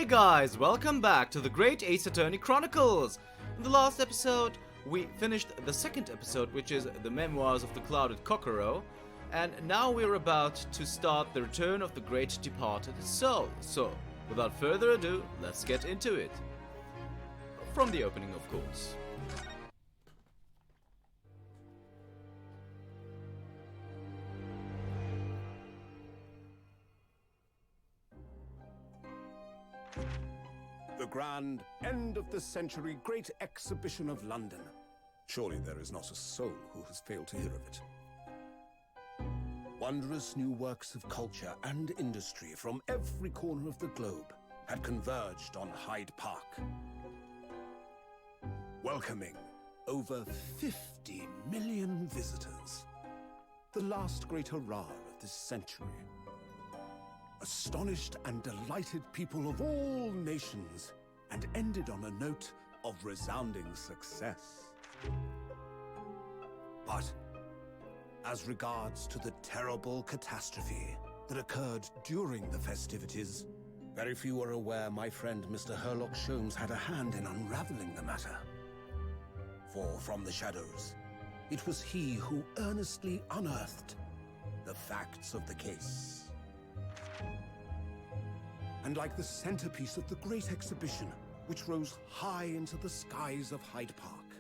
guys, welcome back to the Great Ace Attorney Chronicles. In the last episode, we finished the second episode, which is the Memoirs of the Clouded Cockero, and now we're about to start the return of the great departed soul. So, without further ado, let's get into it. From the opening, of course. The grand end of the century Great Exhibition of London. Surely there is not a soul who has failed to hear of it. Wondrous new works of culture and industry from every corner of the globe had converged on Hyde Park, welcoming over 50 million visitors. The last great hurrah of this century. Astonished and delighted people of all nations, and ended on a note of resounding success. But as regards to the terrible catastrophe that occurred during the festivities, very few are aware my friend Mr. Herlock Sholmes had a hand in unraveling the matter. For from the shadows, it was he who earnestly unearthed the facts of the case. And like the centerpiece of the great exhibition, which rose high into the skies of Hyde Park,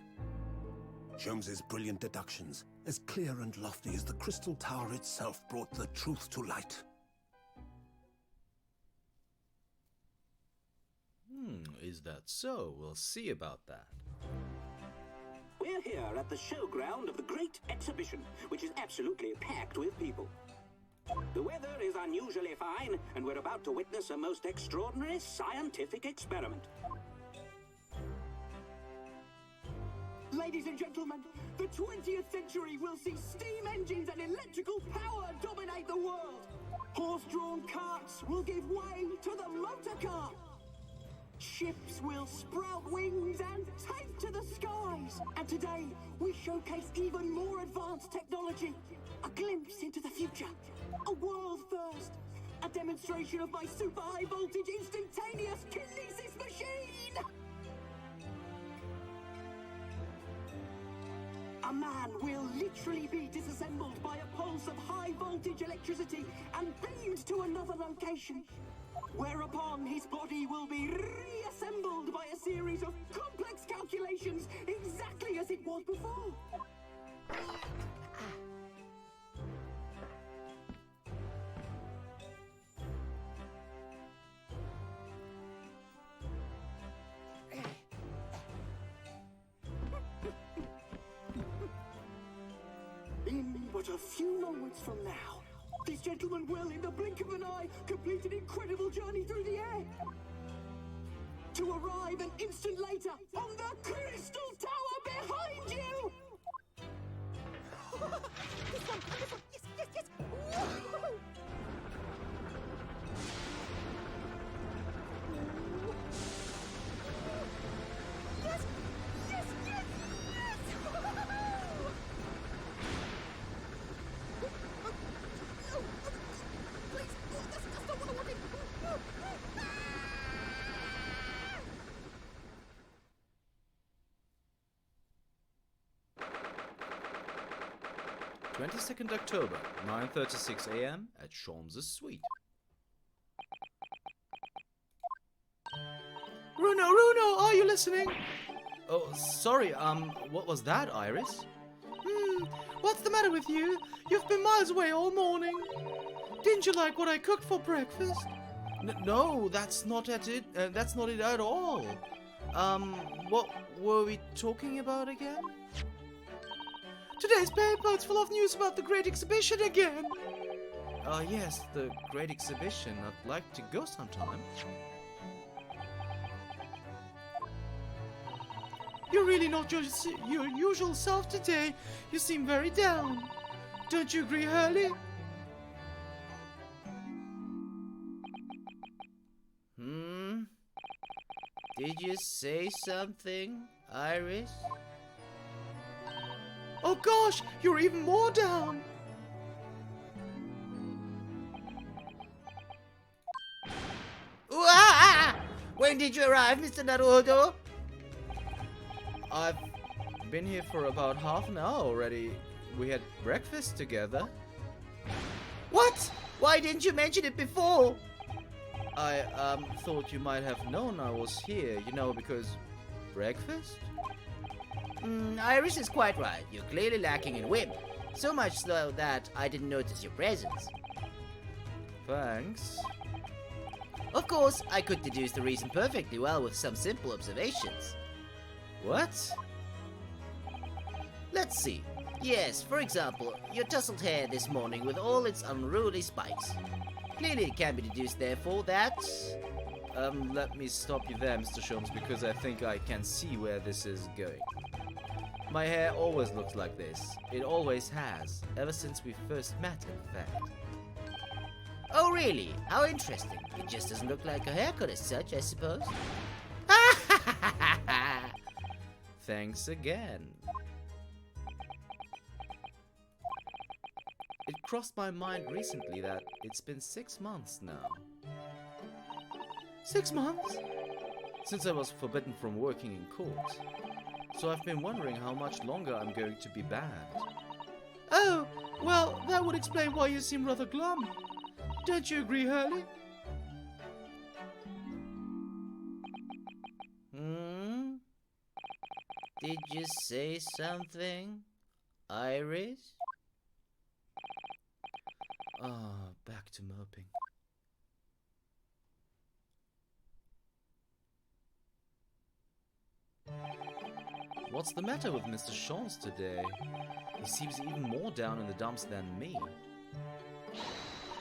Sholmes's brilliant deductions, as clear and lofty as the crystal tower itself, brought the truth to light. Is that so? We'll see about that. We're here at the showground of the Great Exhibition, which is absolutely packed with people. The weather is unusually fine, and we're about to witness a most extraordinary scientific experiment. Ladies and gentlemen, the 20th century will see steam engines and electrical power dominate the world. Horse-drawn carts will give way to the motor car. Ships will sprout wings and take to the skies. And today, we showcase even more advanced technology. A glimpse into the future. A world first. A demonstration of my super high voltage instantaneous kinesis machine. A man will literally be disassembled by a pulse of high voltage electricity and beamed to another location. Whereupon his body will be reassembled by a series of complex calculations exactly as it was before. In but a few moments from now, this gentleman will, in the blink of an eye, complete an incredible journey through the air. To arrive an instant later on the Crystal Tower behind you! This one! Yes! Woo-hoo! Yes! Please, that's not what I wanted! 22nd October, 9:36 a.m. at Sholmes' suite. Runo, are you listening? Oh, sorry, what was that, Iris? What's the matter with you? You've been miles away all morning. Didn't you like what I cooked for breakfast? No, that's not it at all. What were we talking about again? Today's paper is full of news about the Great Exhibition again. Yes, the Great Exhibition. I'd like to go sometime. You're really not your usual self today. You seem very down. Don't you agree, Hurley? Did you say something, Iris? Oh gosh, you're even more down. When did you arrive, Mr. Naruto? I've been here for about half an hour already. We had breakfast together. What? Why didn't you mention it before? I thought you might have known I was here, you know, because breakfast? Iris is quite right. You're clearly lacking in whim. So much so that I didn't notice your presence. Thanks. Of course, I could deduce the reason perfectly well with some simple observations. What? Let's see. Yes, for example, your tousled hair this morning with all its unruly spikes. Clearly it can be deduced, therefore, that... Let me stop you there, Mr. Sholmes, because I think I can see where this is going. My hair always looks like this. It always has, ever since we first met, in fact. Oh, really? How interesting. It just doesn't look like a haircut as such, I suppose. Thanks again. It crossed my mind recently that it's been 6 months now. 6 months? Since I was forbidden from working in court. So I've been wondering how much longer I'm going to be banned. Oh, well, that would explain why you seem rather glum. Don't you agree, Hurley? Did you say something, Iris? Ah, back to moping. What's the matter with Mr. Sholmes today? He seems even more down in the dumps than me.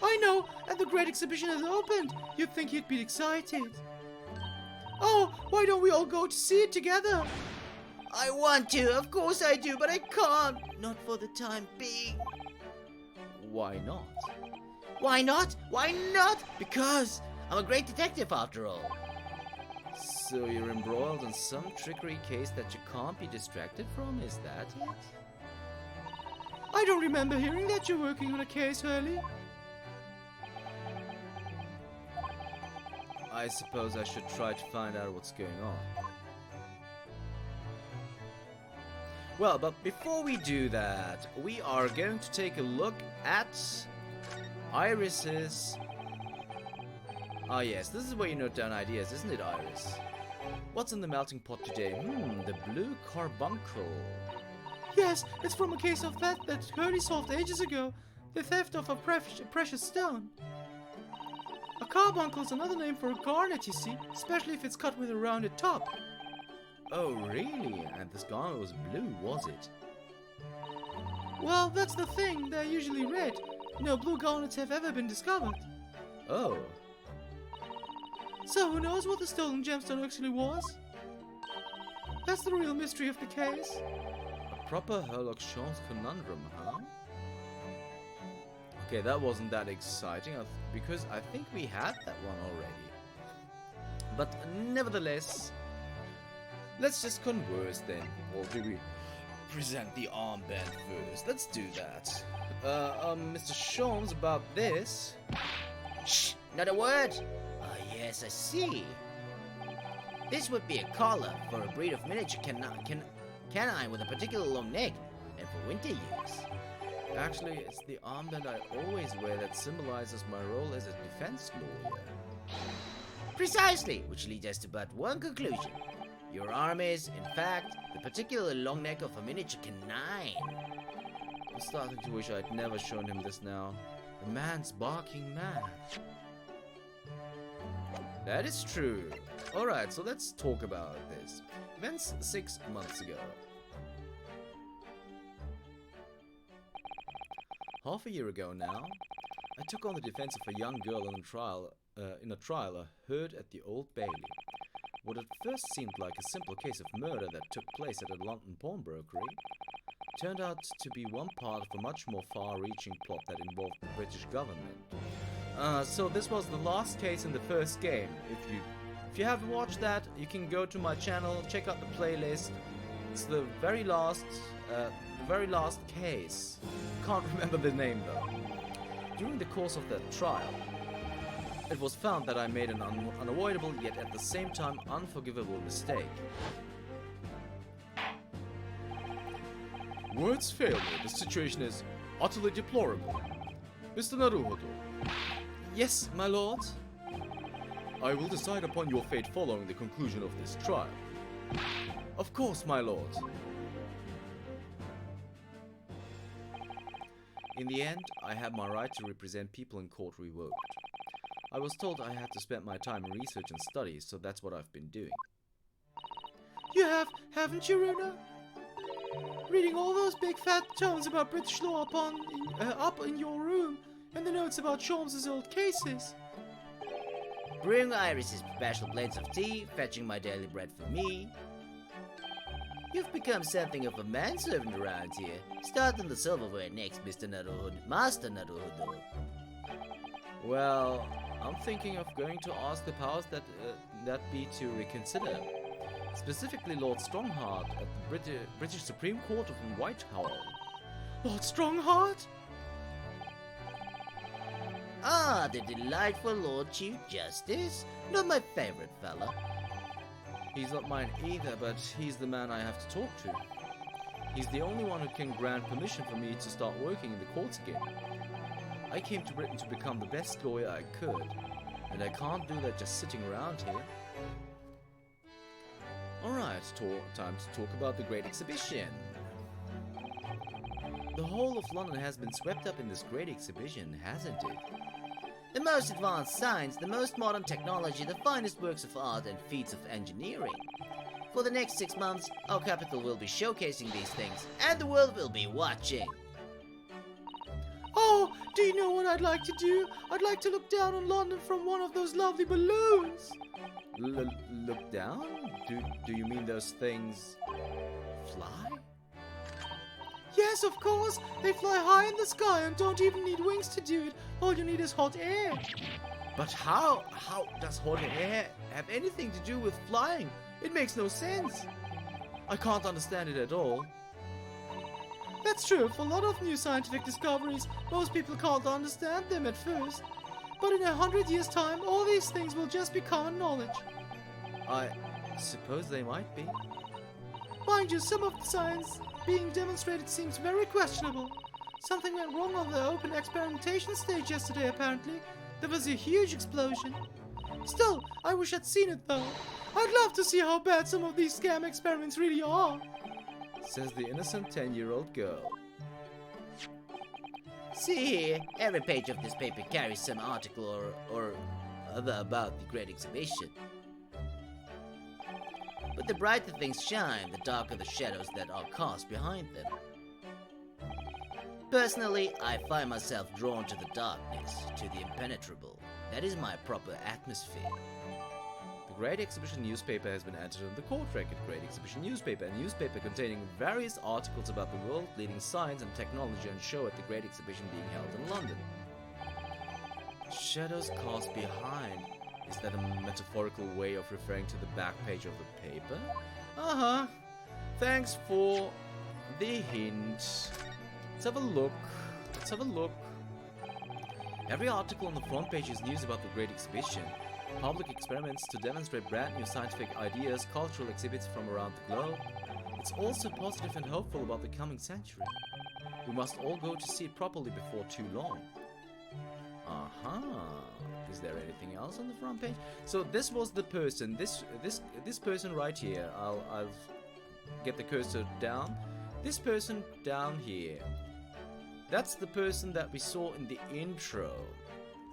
I know, and the great exhibition has opened. You'd think he'd be excited. Oh, why don't we all go to see it together? I want to, of course I do, but I can't. Not for the time being. Why not? Why not? Why not? Because I'm a great detective after all. So you're embroiled in some trickery case that you can't be distracted from, is that it? I don't remember hearing that you're working on a case, Hurley. I suppose I should try to find out what's going on. Well, but before we do that, we are going to take a look at Iris's... Ah yes, this is where you note down ideas, isn't it, Iris? What's in the melting pot today? The blue carbuncle. Yes, it's from a case of theft that Hurley solved ages ago. The theft of a precious stone. A carbuncle is another name for a garnet, you see, especially if it's cut with a rounded top. Oh, really? And this garnet was blue, was it? Well, that's the thing. They're usually red. No blue garnets have ever been discovered. Oh. So who knows what the stolen gemstone actually was? That's the real mystery of the case. A proper Herlock Sholmes conundrum, huh? Okay, that wasn't that exciting, because I think we had that one already. But nevertheless, let's just converse then. Or do we present the armband first? Let's do that. Mr. Sholmes, about this. Shh! Not a word! Yes, I see. This would be a collar for a breed of miniature canine with a particular long neck, and for winter use. Actually, it's the armband I always wear that symbolizes my role as a defense lawyer. Precisely, which leads us to but one conclusion. Your arm is, in fact, the particular long neck of a miniature canine. I'm starting to wish I'd never shown him this now. The man's barking mad. That is true. Alright, so let's talk about this. Events 6 months ago. Half a year ago now, I took on the defense of a young girl in a trial heard at the Old Bailey. What at first seemed like a simple case of murder that took place at a London pawnbrokery turned out to be one part of a much more far-reaching plot that involved the British government. So this was the last case in the first game. If you haven't watched that, you can go to my channel, check out the playlist. It's the very last case. Can't remember the name though. During the course of that trial, it was found that I made an unavoidable yet at the same time unforgivable mistake. Words fail me. The situation is utterly deplorable. Mr. Naruhodo. Yes, my lord. I will decide upon your fate following the conclusion of this trial. Of course, my lord. In the end, I had my right to represent people in court revoked. I was told I had to spend my time in research and studies, so that's what I've been doing. You have, haven't you, Runa? Reading all those big fat tomes about British law up in your room, and the notes about Sholmes' old cases. Brewing Iris's special blends of tea, fetching my daily bread for me. You've become something of a manservant around here. Start on the silverware next, Mr. Naruhodo. Master Naruhodo. Well, I'm thinking of going to ask the powers that be to reconsider. Specifically Lord Strongheart at the British Supreme Court of Whitehall. Lord Strongheart? Ah, the delightful Lord Chief Justice. Not my favorite fella. He's not mine either, but he's the man I have to talk to. He's the only one who can grant permission for me to start working in the courts again. I came to Britain to become the best lawyer I could, and I can't do that just sitting around here. Alright, time to talk about the Great Exhibition. The whole of London has been swept up in this Great Exhibition, hasn't it? The most advanced science, the most modern technology, the finest works of art and feats of engineering. For the next 6 months, our capital will be showcasing these things, and the world will be watching. Oh, do you know what I'd like to do? I'd like to look down on London from one of those lovely balloons. Look down? Do you mean those things fly? Yes, of course. They fly high in the sky and don't even need wings to do it. All you need is hot air. But how does hot air have anything to do with flying? It makes no sense. I can't understand it at all. That's true. For a lot of new scientific discoveries, most people can't understand them at first. But in 100 years' time, all these things will just be common knowledge. I suppose they might be. Mind you, some of the science being demonstrated seems very questionable. Something went wrong on the open experimentation stage yesterday, apparently. There was a huge explosion. Still, I wish I'd seen it, though. I'd love to see how bad some of these scam experiments really are. Says the innocent 10-year-old girl. See here, every page of this paper carries some article or other about the Great Exhibition. But the brighter things shine, the darker the shadows that are cast behind them. Personally, I find myself drawn to the darkness, to the impenetrable. That is my proper atmosphere. The Great Exhibition newspaper has been entered in the court record. Great Exhibition newspaper, a newspaper containing various articles about the world-leading science and technology on show at the Great Exhibition being held in London. Shadows cast behind. Is that a metaphorical way of referring to the back page of the paper? Uh-huh. Thanks for the hint. Let's have a look. Let's have a look. Every article on the front page is news about the Great Exhibition. Public experiments to demonstrate brand new scientific ideas, cultural exhibits from around the globe. It's also positive and hopeful about the coming century. We must all go to see it properly before too long. Uh-huh. Is there anything else on the front page? So this was the person. This person right here. I'll get the cursor down. This person down here. That's the person that we saw in the intro.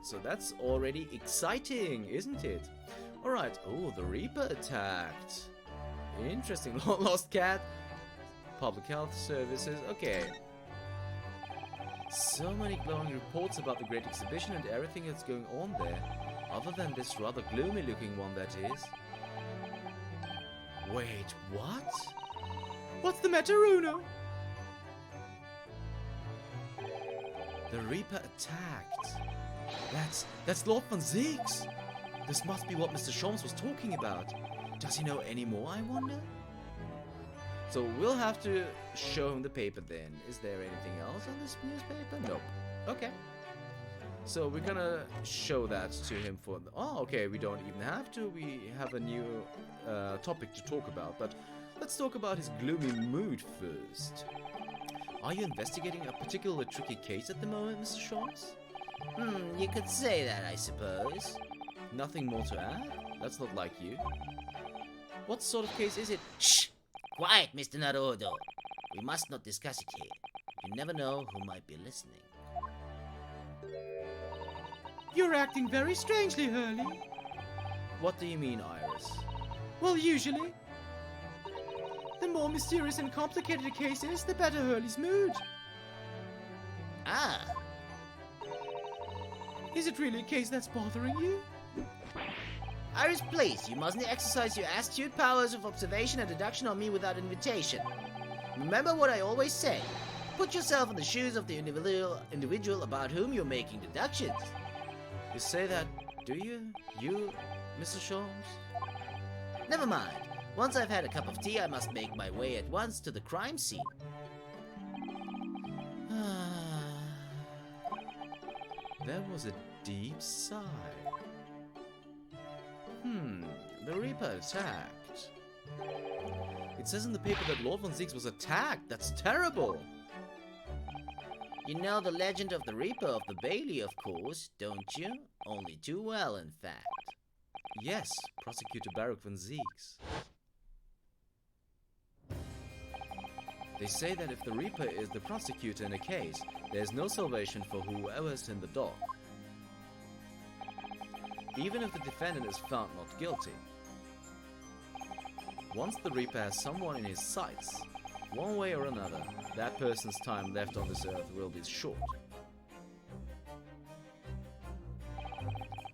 So that's already exciting, isn't it? Alright. Oh, the Reaper attacked. Interesting. Lost cat. Public health services. Okay. So many glowing reports about the Great Exhibition and everything that's going on there. Other than this rather gloomy looking one, that is. Wait, what? What's the matter, Runo? The Reaper attacked. That's Lord Van Zeeks. This must be what Mr. Sholmes was talking about. Does he know any more, I wonder? So we'll have to show him the paper then. Is there anything else on this newspaper? Nope. Okay. So we're gonna show that to him for... Oh, okay, we don't even have to. We have a new topic to talk about, but let's talk about his gloomy mood first. Are you investigating a particularly tricky case at the moment, Mr. Shorts? You could say that, I suppose. Nothing more to add? That's not like you. What sort of case is it? Shh! Quiet, Mr. Naruhodo. We must not discuss it here. You never know who might be listening. You're acting very strangely, Hurley. What do you mean, Iris? Well, usually. The more mysterious and complicated a case is, the better Hurley's mood. Ah! Is it really a case that's bothering you? Iris, please, you mustn't exercise your astute powers of observation and deduction on me without invitation. Remember what I always say. Put yourself in the shoes of the individual about whom you're making deductions. You say that, do you? You, Mr. Sholmes? Never mind. Once I've had a cup of tea, I must make my way at once to the crime scene. There was a deep sigh. The Reaper attacked. It says in the paper that Lord Von Zieks was attacked. That's terrible. You know the legend of the Reaper of the Bailey, of course, don't you? Only too well, in fact. Yes, Prosecutor Baruch Von Zieks. They say that if the Reaper is the prosecutor in a case, there's no salvation for whoever's in the dock. Even if the defendant is found not guilty. Once the Reaper has someone in his sights, one way or another, that person's time left on this earth will be short.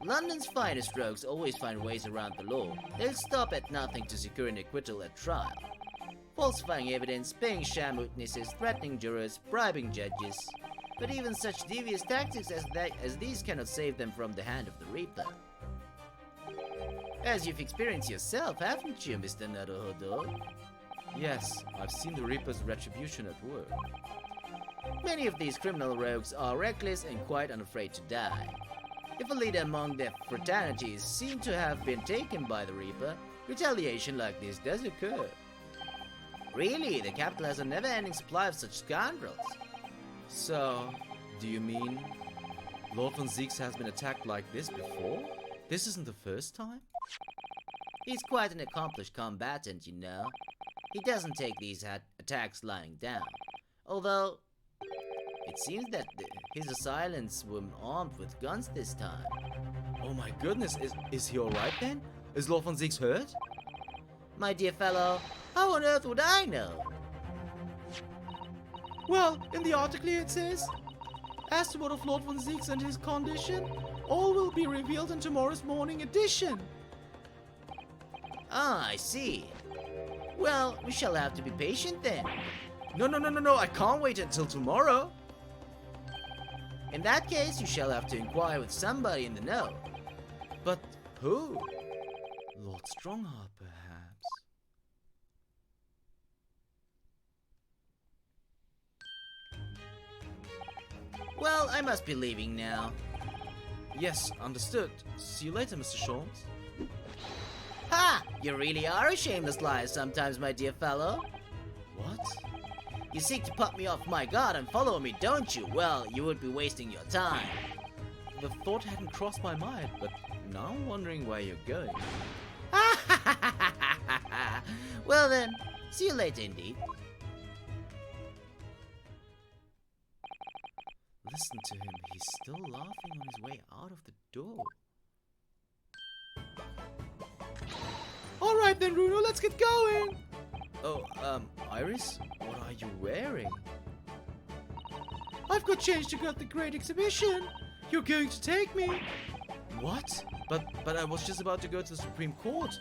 London's finest rogues always find ways around the law. They'll stop at nothing to secure an acquittal at trial. Falsifying evidence, paying sham witnesses, threatening jurors, bribing judges. But even such devious tactics as these cannot save them from the hand of the Reaper. As you've experienced yourself, haven't you, Mr. Naruhodo? Yes, I've seen the Reaper's retribution at work. Many of these criminal rogues are reckless and quite unafraid to die. If a leader among their fraternity is seen to have been taken by the Reaper, retaliation like this does occur. Really, the capital has a never-ending supply of such scoundrels. So, do you mean Lord Von Zieks has been attacked like this before? This isn't the first time? He's quite an accomplished combatant, you know. He doesn't take these attacks lying down. Although, it seems that his assailants were armed with guns this time. Oh my goodness, is he alright then? Is Lord Von Zieks hurt? My dear fellow, how on earth would I know? Well, in the article here it says, as to what of Lord Von Zieks and his condition, all will be revealed in tomorrow's morning edition. Ah, I see. Well, we shall have to be patient then. No, I can't wait until tomorrow. In that case, you shall have to inquire with somebody in the know. But who? Lord Strongheart, perhaps? Well, I must be leaving now. Yes, understood. See you later, Mr. Sholmes. Ha! You really are a shameless liar sometimes, my dear fellow. What? You seek to put me off my guard and follow me, don't you? Well, you would be wasting your time. The thought hadn't crossed my mind, but now I'm wondering where you're going. Well then, see you later indeed. Listen to him, he's still laughing on his way out of the door. Alright then, Bruno, let's get going! Oh, Iris? What are you wearing? I've got change to go to the great exhibition! You're going to take me! What? But I was just about to go to the Supreme Court.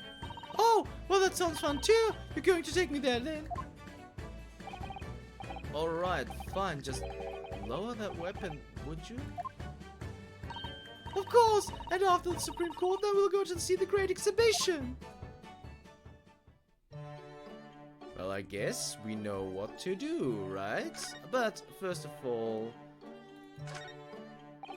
Oh, well that sounds fun too! You're going to take me there then? Alright, fine, just lower that weapon, would you? Of course! And after the Supreme Court, then we'll go to see the great exhibition! Well, I guess we know what to do, right? But first of all...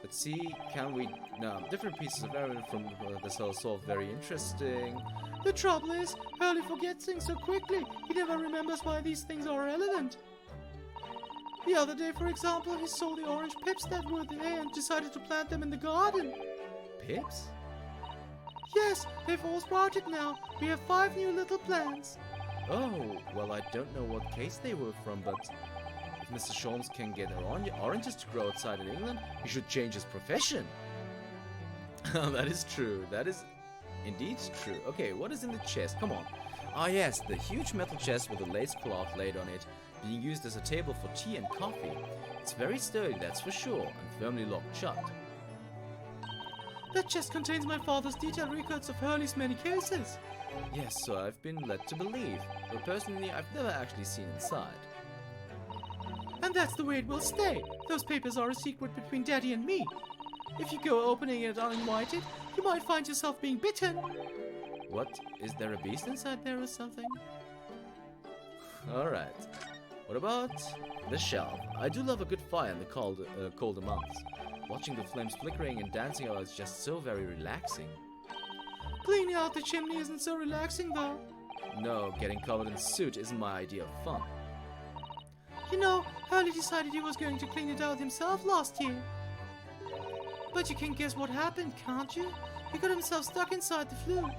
Let's see, can we... No, different pieces of evidence from this whole solve very interesting. The trouble is, Hurley forgets things so quickly, he never remembers why these things are relevant. The other day, for example, he saw the orange pips that were there and decided to plant them in the garden. Pips? Yes, they've all sprouted now. We have 5 new little plants. Oh, well, I don't know what case they were from, but if Mr. Sholmes can get oranges to grow outside in England, he should change his profession. That is true. That is indeed true. Okay, what is in the chest? Come on. Ah, yes, the huge metal chest with a lace cloth laid on it, being used as a table for tea and coffee. It's very sturdy, that's for sure, and firmly locked shut. That chest contains my father's detailed records of Hurley's many cases. Yes, so I've been led to believe, but personally I've never actually seen inside. And that's the way it will stay. Those papers are a secret between Daddy and me. If you go opening it uninvited, you might find yourself being bitten. What? Is there a beast inside there or something? Alright. What about the shelf? I do love a good fire in the colder months. Watching the flames flickering and dancing out is just so very relaxing. Cleaning out the chimney isn't so relaxing though. No, getting covered in soot isn't my idea of fun. You know, Hurley decided he was going to clean it out himself last year. But you can guess what happened, can't you? He got himself stuck inside the flue.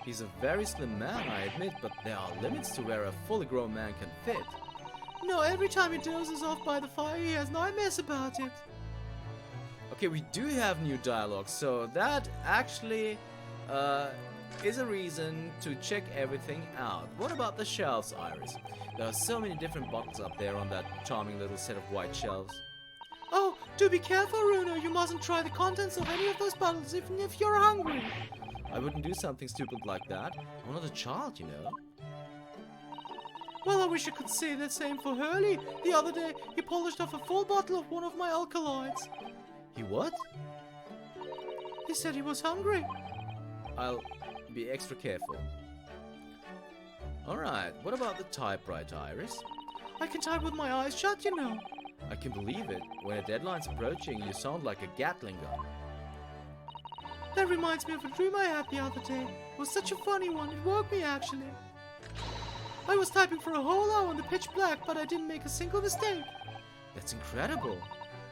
He's a very slim man, I admit, but there are limits to where a fully grown man can fit. No, every time he dozes off by the fire, he has nightmares about it. Okay, we do have new dialogue, so that actually is a reason to check everything out. What about the shelves, Iris? There are so many different bottles up there on that charming little set of white shelves. Oh, do be careful, Runo. You mustn't try the contents of any of those bottles, even if you're hungry. I wouldn't do something stupid like that. I'm not a child, you know. Well, I wish I could say the same for Hurley. The other day, he polished off a full bottle of one of my alkaloids. He what? He said he was hungry. I'll be extra careful. Alright, what about the typewriter, Iris? I can type with my eyes shut, you know. I can believe it. When a deadline's approaching, you sound like a Gatling gun. That reminds me of a dream I had the other day. It was such a funny one, it woke me actually. I was typing for a whole hour in the pitch black, but I didn't make a single mistake. That's incredible.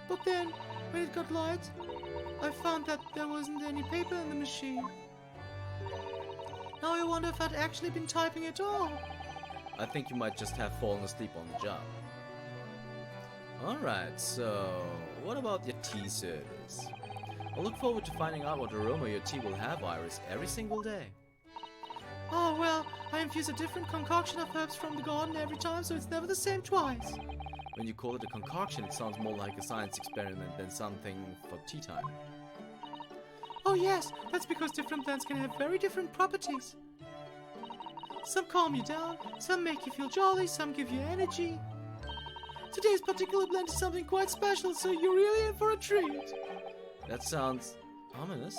But then, when it got light, I found that there wasn't any paper in the machine. Now I wonder if I'd actually been typing at all. I think you might just have fallen asleep on the job. Alright, so what about your tea service? I look forward to finding out what aroma your tea will have, Iris, every single day. Oh, well, I infuse a different concoction of herbs from the garden every time, so it's never the same twice. When you call it a concoction, it sounds more like a science experiment than something for tea time. Oh yes, that's because different plants can have very different properties. Some calm you down, some make you feel jolly, some give you energy. Today's particular blend is something quite special, so you're really in for a treat. That sounds ominous.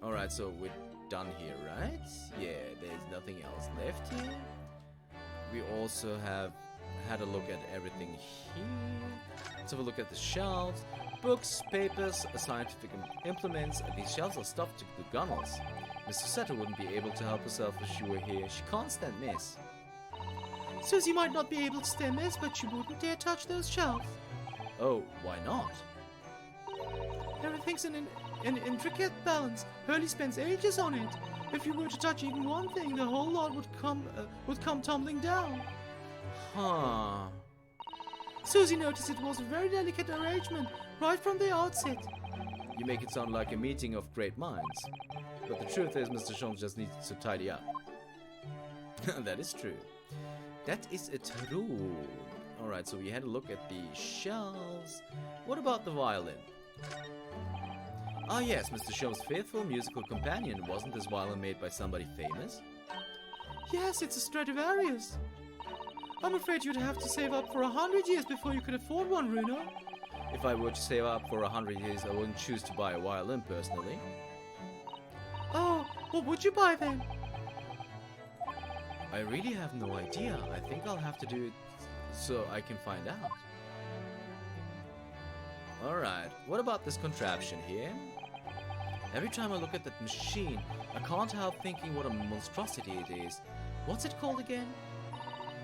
Alright, so we're done here, right? Yeah, there's nothing else left here. We also have had a look at everything here. Let's have a look at the shelves. Books, papers, scientific implements. These shelves are stuffed to the gunnels. Mr. Setter wouldn't be able to help herself if she were here. She can't stand mess. Susie might not be able to stand mess, but she wouldn't dare touch those shelves. Oh, why not? Everything's in an intricate balance. Hurley spends ages on it. If you were to touch even one thing, the whole lot would come tumbling down. Huh. Susie noticed it was a very delicate arrangement, right from the outset. You make it sound like a meeting of great minds. But the truth is, Mr. Sholmes just needs to tidy up. That is true. That is true. Alright, so we had a look at the shelves. What about the violin? Ah yes, Mr. Sholmes' faithful musical companion. Wasn't this violin made by somebody famous? Yes, it's a Stradivarius. I'm afraid you'd have to save up for 100 years before you could afford one, Runo. If I were to save up for 100 years, I wouldn't choose to buy a violin personally. Oh, what would you buy then? I really have no idea. I think I'll have to do it so I can find out. Alright, what about this contraption here? Every time I look at that machine, I can't help thinking what a monstrosity it is. What's it called again?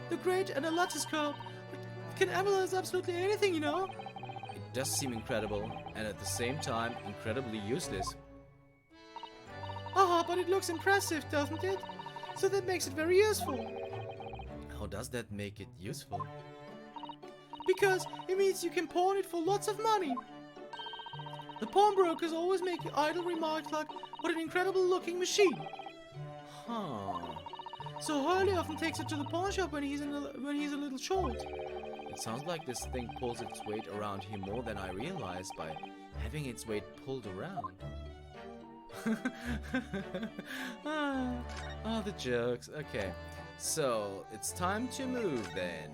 The Great Analytoscope. It can analyze absolutely anything, you know. It does seem incredible, and at the same time, incredibly useless. But it looks impressive, doesn't it? So that makes it very useful. How does that make it useful? Because it means you can pawn it for lots of money. The pawnbrokers always make idle remarks like, what an incredible looking machine. So Hurley often takes it to the pawn shop when he's a little short. It sounds like this thing pulls its weight around here more than I realized by having its weight pulled around. The jokes. Okay, so it's time to move then.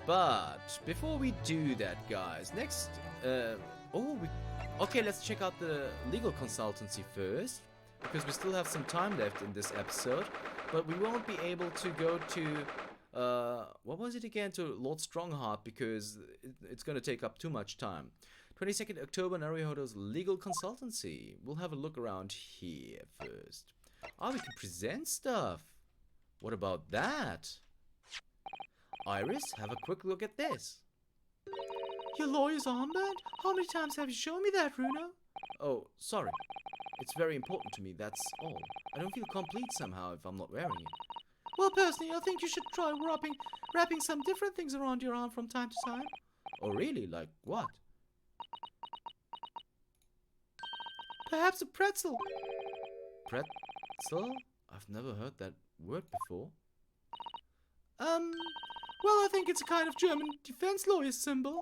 But before we do that, guys, next, okay, let's check out the legal consultancy first, because we still have some time left in this episode, but we won't be able to go to, what was it again, to Lord Strongheart, because it's going to take up too much time. 22nd October, Naruhodo's legal consultancy. We'll have a look around here first. We can present stuff. What about that? Iris, have a quick look at this. Your lawyer's armband? How many times have you shown me that, Runo? Oh, sorry. It's very important to me, that's all. I don't feel complete somehow if I'm not wearing it. Well, personally, I think you should try wrapping some different things around your arm from time to time. Oh, really? Like what? Perhaps a pretzel. Pretzel? I've never heard that word before. Well, I think it's a kind of German defense lawyer symbol.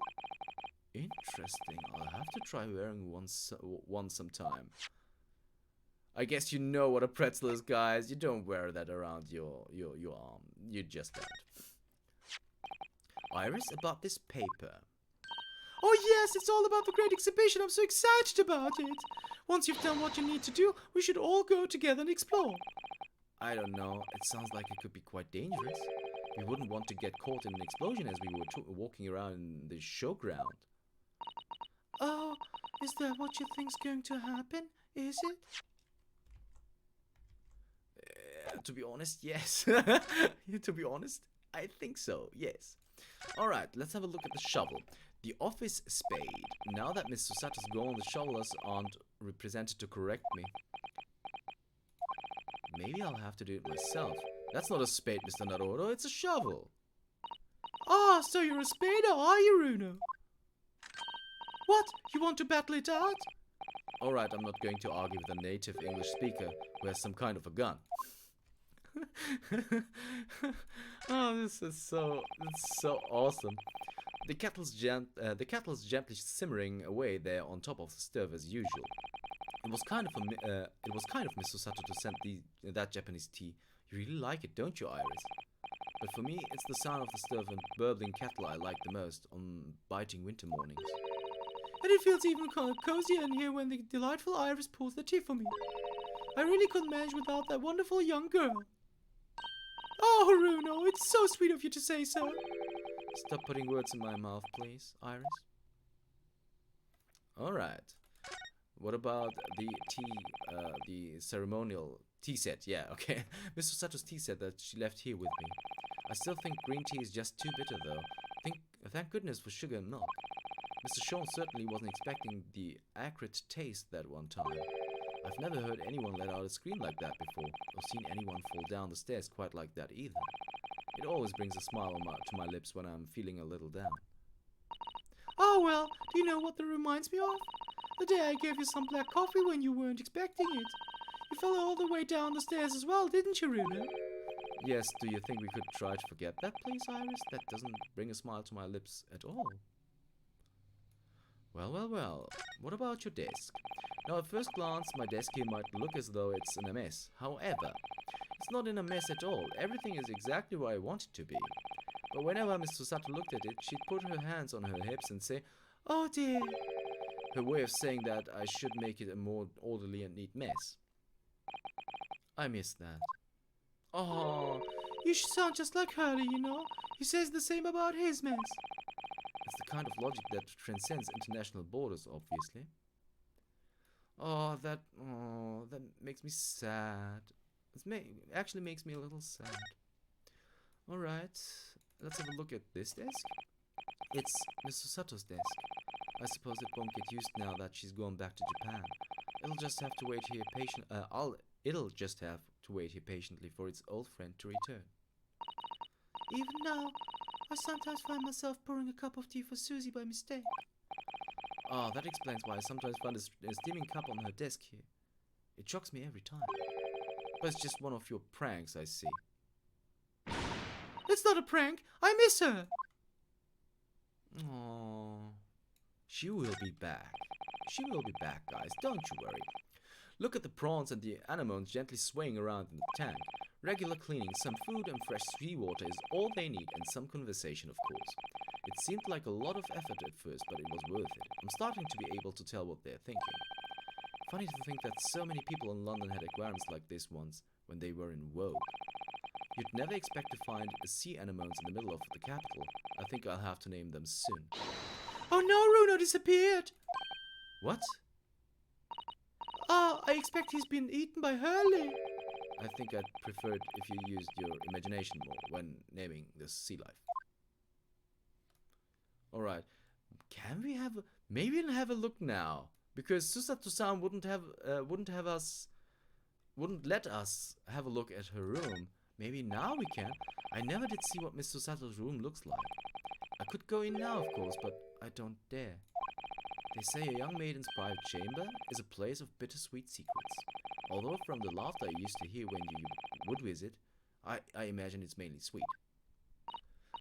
Interesting. I'll have to try wearing one sometime. I guess you know what a pretzel is, guys. You don't wear that around your arm. You just don't. Iris, about this paper. Oh yes, it's all about the great exhibition. I'm so excited about it. Once you've done what you need to do, we should all go together and explore. I don't know. It sounds like it could be quite dangerous. We wouldn't want to get caught in an explosion as we were walking around in the showground. Oh, is that what you think's going to happen? Is it? To be honest, yes. To be honest, I think so, yes. Alright, let's have a look at the shovel. The office spade. Now that Miss Susato's gone, the shovelers aren't represented to correct me. Maybe I'll have to do it myself. That's not a spade, Mr. Naruhodo, it's a shovel. Ah, so you're a spader, are you, Runo? What? You want to battle it out? Alright, I'm not going to argue with a native English speaker who has some kind of a gun. Oh, this is so awesome. The kettle's gently simmering away there on top of the stove as usual. It was kind of Miss Susato to send that Japanese tea. You really like it, don't you, Iris? But for me, it's the sound of the stove and burbling kettle I like the most on biting winter mornings. And it feels even kind of cozier in here when the delightful Iris pours the tea for me. I really couldn't manage without that wonderful young girl. Oh, Runo, it's so sweet of you to say so. Stop putting words in my mouth, please, Iris. Alright. What about the the ceremonial tea set? Yeah, okay. Miss Susato's tea set that she left here with me. I still think green tea is just too bitter, though. Thank goodness for sugar and milk. Mr. Sean certainly wasn't expecting the acrid taste that one time. I've never heard anyone let out a scream like that before, or seen anyone fall down the stairs quite like that either. It always brings a smile to my lips when I'm feeling a little down. Oh well, do you know what that reminds me of? The day I gave you some black coffee when you weren't expecting it. You fell all the way down the stairs as well, didn't you, Runo? Yes, do you think we could try to forget that, please, Iris? That doesn't bring a smile to my lips at all. Well, what about your desk? Now, at first glance, my desk here might look as though it's in a mess. However, it's not in a mess at all. Everything is exactly where I want it to be. But whenever Miss Susato looked at it, she'd put her hands on her hips and say, "Oh dear." Her way of saying that I should make it a more orderly and neat mess. I miss that. Oh, you should sound just like Hurley, you know. He says the same about his mess. It's the kind of logic that transcends international borders, obviously. Oh, that makes me sad. Actually makes me a little sad. Alright, let's have a look at this desk. It's Mr. Sato's desk. I suppose it won't get used now that she's gone back to Japan. It'll just have to wait here patiently for its old friend to return. Even now, I sometimes find myself pouring a cup of tea for Susie by mistake. Oh, that explains why I sometimes find a steaming cup on her desk here. It shocks me every time. But it's just one of your pranks, I see. It's not a prank! I miss her! Aww. She will be back. She will be back, guys. Don't you worry. Look at the prawns and the anemones gently swaying around in the tank. Regular cleaning, some food and fresh seawater is all they need, and some conversation, of course. It seemed like a lot of effort at first, but it was worth it. I'm starting to be able to tell what they're thinking. Funny to think that so many people in London had aquariums like this once, when they were in vogue. You'd never expect to find sea anemones in the middle of the capital. I think I'll have to name them soon. Oh no, Runo disappeared! What? Ah, I expect he's been eaten by Hurley. I think I'd prefer it if you used your imagination more when naming this sea life. Alright, can we have maybe have a look now? Because Susato-san wouldn't let us have a look at her room. Maybe now we can. I never did see what Miss Susato's room looks like. I could go in now, of course, but I don't dare. They say a young maiden's private chamber is a place of bittersweet secrets. Although from the laughter I used to hear when you would visit, I imagine it's mainly sweet.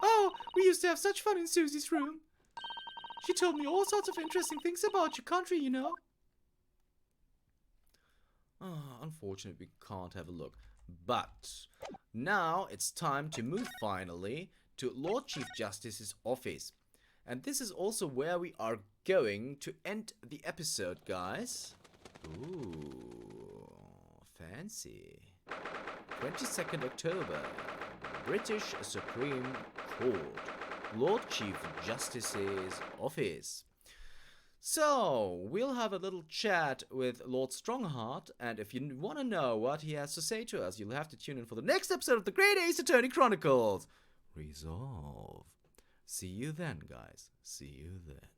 Oh, we used to have such fun in Susie's room. She told me all sorts of interesting things about your country, you know. Oh, unfortunately, we can't have a look. But now it's time to move finally to Lord Chief Justice's office. And this is also where we are going to end the episode, guys. Ooh, fancy. 22nd October, British Supreme Court, Lord Chief Justice's office. So, we'll have a little chat with Lord Strongheart, and if you want to know what he has to say to us, you'll have to tune in for the next episode of the Great Ace Attorney Chronicles. Resolve. See you then, guys. See you then.